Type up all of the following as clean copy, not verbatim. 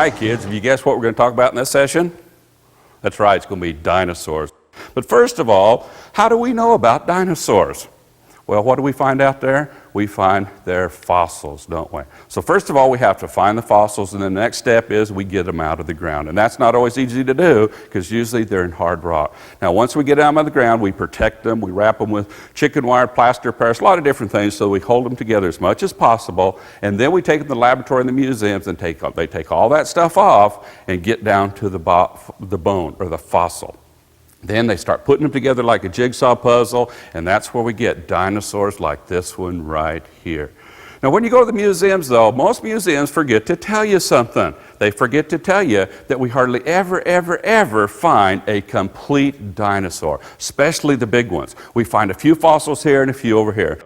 Hi kids, have you guessed what we're going to talk about in this session? That's right, it's going to be dinosaurs. But first of all, how do we know about dinosaurs? Well, what do we find out there? We find their fossils, don't we? So first of all, we have to find the fossils, and the next step is we get them out of the ground. And that's not always easy to do, because usually they're in hard rock. Now, once we get them out of the ground, we protect them, we wrap them with chicken wire, plaster, Paris, a lot of different things, so we hold them together as much as possible, and then we take them to the laboratory and the museums, and they take all that stuff off and get down to the bone, or the fossil. Then they start putting them together like a jigsaw puzzle, and that's where we get dinosaurs like this one right here. Now, when you go to the museums, though, most museums forget to tell you something. They forget to tell you that we hardly ever find a complete dinosaur, especially the big ones. We find a few fossils here and a few over here.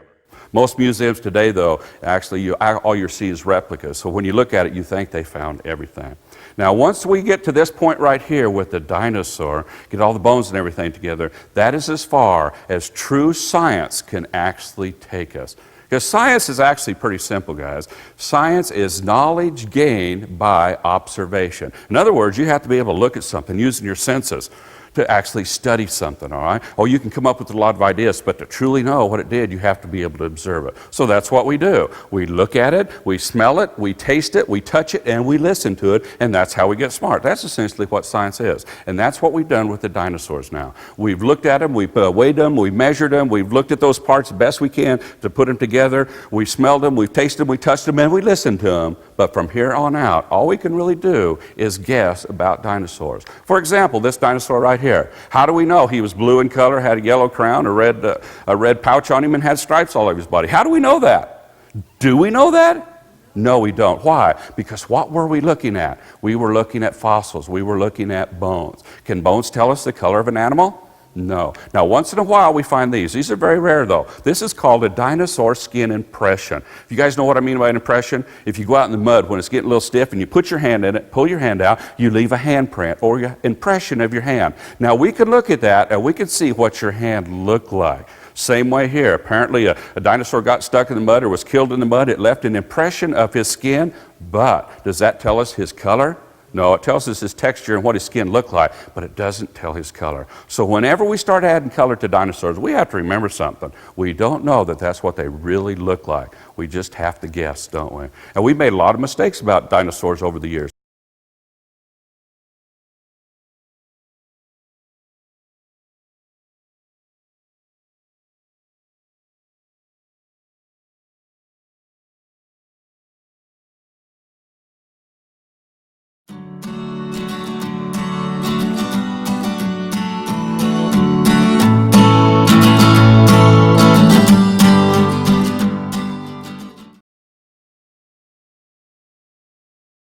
Most museums today, though, actually, all you see is replicas. So when you look at it, you think they found everything. Now, once we get to this point right here with the dinosaur, get all the bones and everything together, that is as far as true science can actually take us. Because science is actually pretty simple, guys. Science is knowledge gained by observation. In other words, you have to be able to look at something using your senses to actually study something, all right? Or you can come up with a lot of ideas, but to truly know what it did, you have to be able to observe it. So that's what we do. We look at it, we smell it, we taste it, we touch it, and we listen to it, and that's how we get smart. That's essentially what science is. And that's what we've done with the dinosaurs now. We've looked at them, we've weighed them, we've measured them, we've looked at those parts the best we can to put them together, we've smelled them, we've tasted them, we touched them, and we listened to them. But from here on out, all we can really do is guess about dinosaurs. For example, this dinosaur right here. How do we know he was blue in color, had a yellow crown, a red pouch on him, and had stripes all over his body? How do we know that? Do we know that? No, we don't. Why? Because what were we looking at? We were looking at fossils. We were looking at bones. Can bones tell us the color of an animal? No. Now, once in a while, we find these. These are very rare, though. This is called a dinosaur skin impression. You guys know what I mean by an impression? If you go out in the mud when it's getting a little stiff and you put your hand in it, pull your hand out, you leave a handprint or your impression of your hand. Now, we can look at that and we can see what your hand looked like. Same way here. Apparently, a dinosaur got stuck in the mud or was killed in the mud. It left an impression of his skin, but does that tell us his color? No, it tells us his texture and what his skin looked like, but it doesn't tell his color. So whenever we start adding color to dinosaurs, we have to remember something. We don't know that that's what they really look like. We just have to guess, don't we? And we've made a lot of mistakes about dinosaurs over the years.